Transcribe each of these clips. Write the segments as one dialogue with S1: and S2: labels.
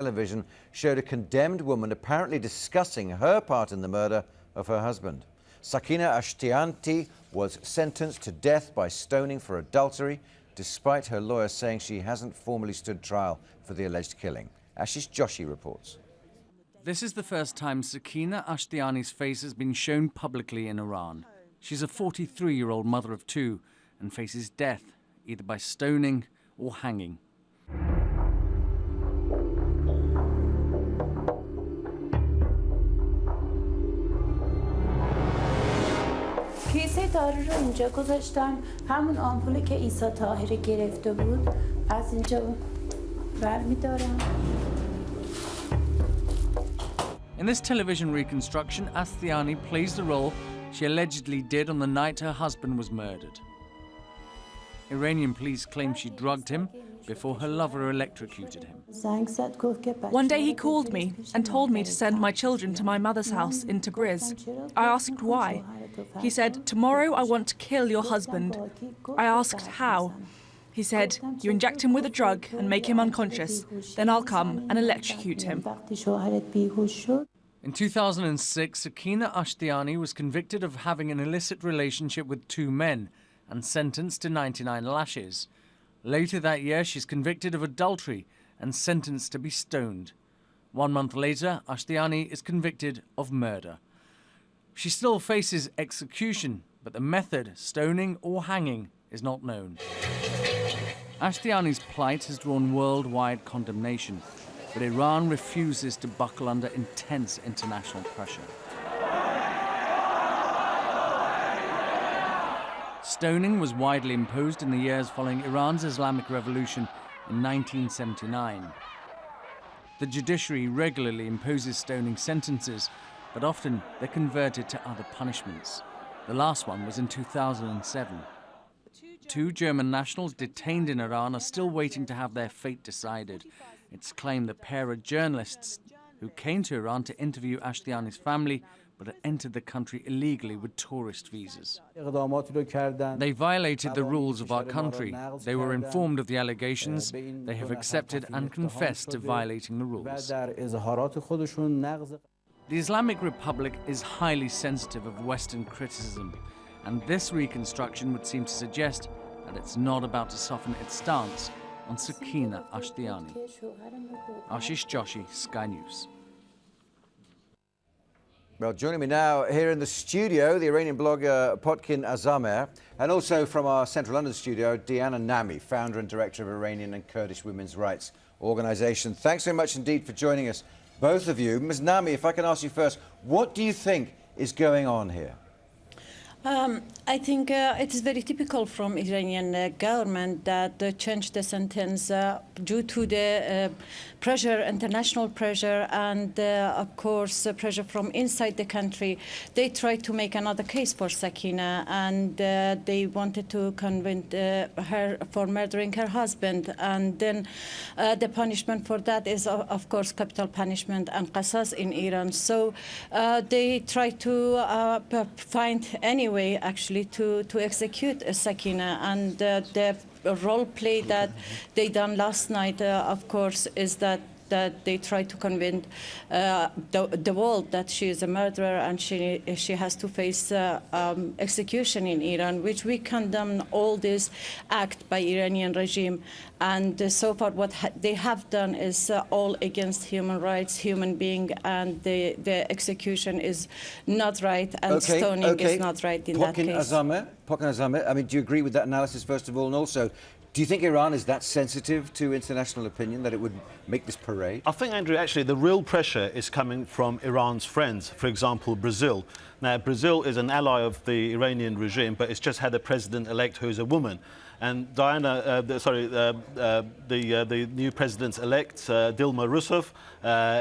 S1: Television showed a condemned woman apparently discussing her part in the murder of her husband. Sakineh+sky was sentenced to death by stoning for adultery, despite her lawyer saying she hasn't formally stood trial for the alleged killing. Ashish Joshi reports.
S2: This is the first time Sakineh+sky's face has been shown publicly in Iran. She's a 43-year-old mother of two and faces death, either by stoning or hanging.
S3: کیسه دارو رو اینجا گذاشتم همون آمپولی که عیسی طاهری گرفته بود از اینجا برمی‌دارم.
S2: In this television reconstruction, Astiani plays the role she allegedly did on the night her husband was murdered. Iranian police claim she drugged him before her lover electrocuted him.
S4: One day he called me and told me to send my children to my mother's house in Tabriz. I asked why. He said, "Tomorrow I want to kill your husband." I asked how. He said, "You inject him with a drug and make him unconscious, then I'll come and electrocute him."
S2: In 2006, Sakineh+sky was convicted of having an illicit relationship with two men and sentenced to 99 lashes. Later that year, she's convicted of adultery and sentenced to be stoned. 1 month later, Ashtiani is convicted of murder. She still faces execution, but the method, stoning or hanging, is not known. Ashtiani's plight has drawn worldwide condemnation, but Iran refuses to buckle under intense international pressure. Stoning was widely imposed in the years following Iran's Islamic Revolution in 1979. The judiciary regularly imposes stoning sentences, but often they're converted to other punishments. The last one was in 2007. Two German nationals detained in Iran are still waiting to have their fate decided. It's claimed the pair are journalists who came to Iran to interview Ashtiani's family, but had entered the country illegally with tourist visas. They violated the rules of our country. They were informed of the allegations. They have accepted and confessed to violating the rules. The Islamic Republic is highly sensitive of Western criticism, and this reconstruction would seem to suggest that it's not about to soften its stance on Sakineh+sky. Ashish Joshi, Sky News.
S1: Well, joining me now here in the studio, the Iranian blogger Potkin Azarmehr, and also from our Central London studio, Diana Nami, founder and director of Iranian and Kurdish women's rights organisation. Thanks very much indeed for joining us, both of you. Ms. Nami, if I can ask you first, what do you think is going on here?
S3: I think it is very typical from Iranian government that they change the sentence due to the pressure, international pressure, and of course pressure from inside the country. They tried to make another case for Sakineh, and they wanted to convict her for murdering her husband, and then the punishment for that is of course capital punishment and qasas in Iran. So they tried to find any way actually to execute Sakineh, and the role play that they done last night, of course, is that they try to convince the world that she is a murderer and she has to face execution in Iran, which we condemn all this act by Iranian regime. And so far what they have done is all against human rights, human being, and the execution is not right, and stoning is not right in that case.
S1: Potkin Azarmehr, I mean, do you agree with that analysis, first of all? And also, do you think Iran is that sensitive to international opinion that it would make this parade?
S5: I think, Andrew, actually the real pressure is coming from Iran's friends, for example, Brazil. Now, Brazil is an ally of the Iranian regime, but it's just had a president-elect who is a woman. And the new president-elect, Dilma Rousseff,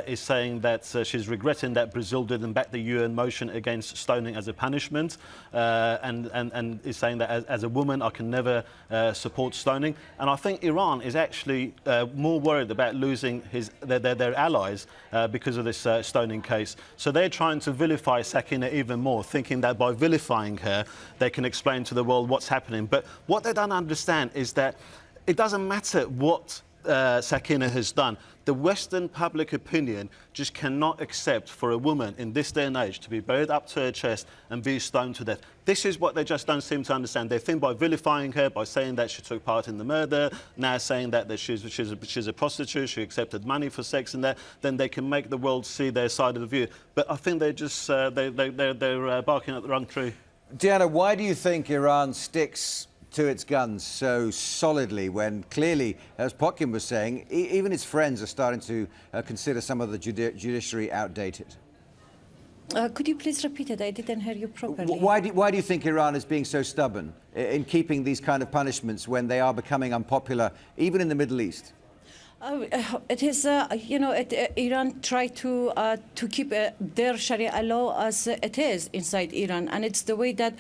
S5: is saying that she's regretting that Brazil didn't back the UN motion against stoning as a punishment, and is saying that as a woman I can never support stoning. And I think Iran is actually more worried about losing their allies because of this stoning case. So they're trying to vilify Sakineh even more, thinking that by vilifying her they can explain to the world what's happening. But what they don't understand is that it doesn't matter what Sakineh has done, the Western public opinion just cannot accept for a woman in this day and age to be buried up to her chest and be stoned to death. This is what they just don't seem to understand. They think by vilifying her, by saying that she took part in the murder, now saying that she's a prostitute, she accepted money for sex and that, then they can make the world see their side of the view. But I think they're just they're barking at the wrong tree.
S1: Diana, why do you think Iran sticks to its guns so solidly when clearly, as Potkin was saying, even its friends are starting to consider some of the judiciary outdated?
S3: Could you please repeat it? I didn't hear you properly.
S1: Why do you think Iran is being so stubborn in keeping these kind of punishments when they are becoming unpopular, even in the Middle East?
S3: It is, Iran tried to keep their Sharia law as it is inside Iran, and it's the way that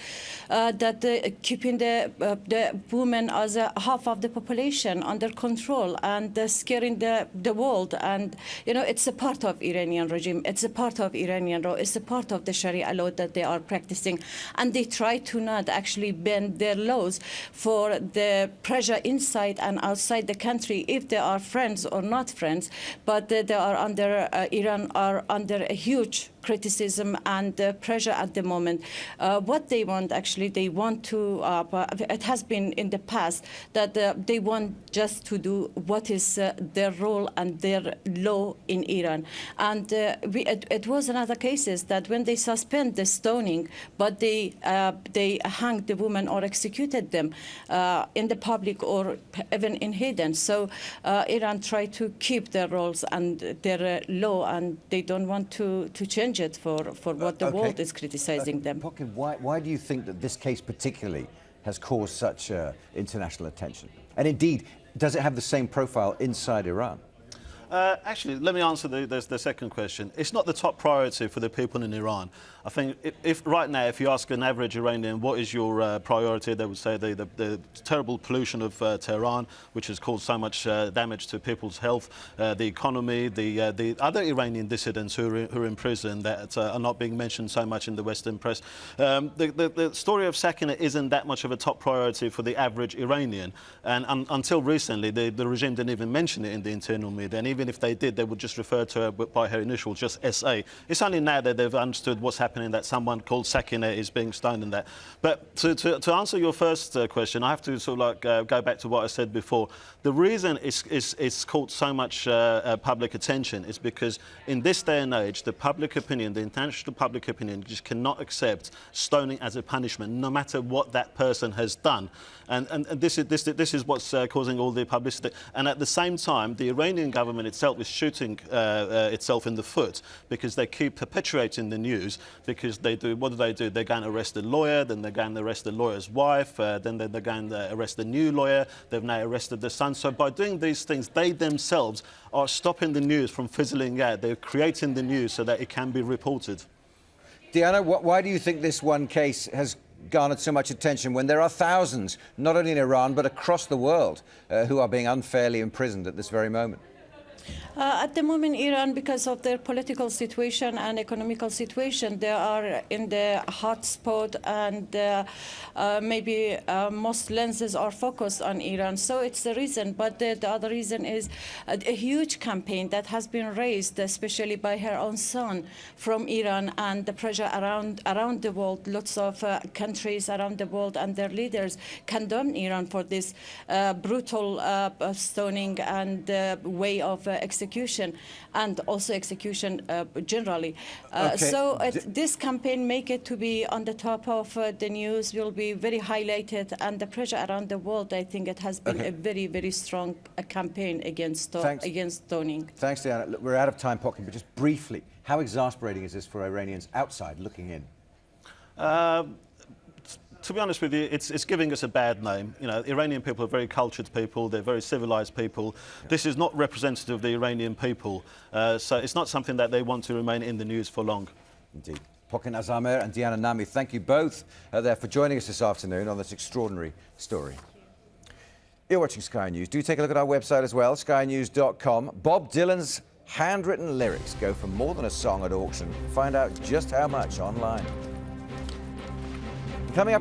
S3: keeping the women as half of the population under control and scaring the world. And it's a part of Iranian regime. It's a part of Iranian law. It's a part of the Sharia law that they are practicing, and they try to not actually bend their laws for the pressure inside and outside the country if they are friends or not friends, but they are under Iran are under a huge criticism and pressure at the moment. What they want, actually, they want to, it has been in the past that they want just to do what is their role and their law in Iran. And it was another cases that when they suspend the stoning, but they hanged the woman or executed them in the public or even in hidden. So Iran try to keep their roles and their law, and they don't want to change it for what the world is criticizing them.
S1: Potkin, why do you think that this case particularly has caused such international attention? And indeed, does it have the same profile inside Iran?
S5: Actually, let me answer the second question. It's not the top priority for the people in Iran. I think if right now, if you ask an average Iranian, what is your priority, they would say the terrible pollution of Tehran, which has caused so much damage to people's health, the economy, the other Iranian dissidents who are in prison that are not being mentioned so much in the Western press. The story of Sakineh isn't that much of a top priority for the average Iranian. And until recently, the regime didn't even mention it in the internal media. And even if they did, they would just refer to her by her initials, just SA. It's only now that they've understood what's happening, that someone called Sakineh is being stoned in that. But to answer your first question, I have to sort of like go back to what I said before. The reason it's caught so much public attention is because in this day and age, the public opinion, the international public opinion, just cannot accept stoning as a punishment, no matter what that person has done. And this is what's causing all the publicity. And at the same time, the Iranian government itself is shooting itself in the foot because they keep perpetuating the news. Because what do? They go and arrest the lawyer, then they go and arrest the lawyer's wife, then they go and arrest the new lawyer. They've now arrested the son. So by doing these things, they themselves are stopping the news from fizzling out. They're creating the news so that it can be reported.
S1: Diana, why do you think this one case has garnered so much attention when there are thousands, not only in Iran, but across the world, who are being unfairly imprisoned at this very moment?
S3: At the moment, Iran, because of their political situation and economical situation, they are in the hot spot, and maybe most lenses are focused on Iran. So it's the reason. But the other reason is a huge campaign that has been raised, especially by her own son, from Iran, and the pressure around the world. Lots of countries around the world and their leaders condemn Iran for this brutal stoning and way of execution, and also execution generally. So this campaign make it to be on the top of the news, will be very highlighted, and the pressure around the world, I think it has been a very, very strong campaign against stoning.
S1: Thanks, Diana. Look, we're out of time, Potkin, but just briefly, how exasperating is this for Iranians outside looking in?
S5: To be honest with you, it's giving us a bad name. You know, Iranian people are very cultured people. They're very civilized people. Yeah. This is not representative of the Iranian people. So it's not something that they want to remain in the news for long.
S1: Indeed. Potkin Azarmehr and Diana Nami, thank you both there for joining us this afternoon on this extraordinary story. You're watching Sky News. Do take a look at our website as well, skynews.com. Bob Dylan's handwritten lyrics go for more than a song at auction. Find out just how much online. Coming up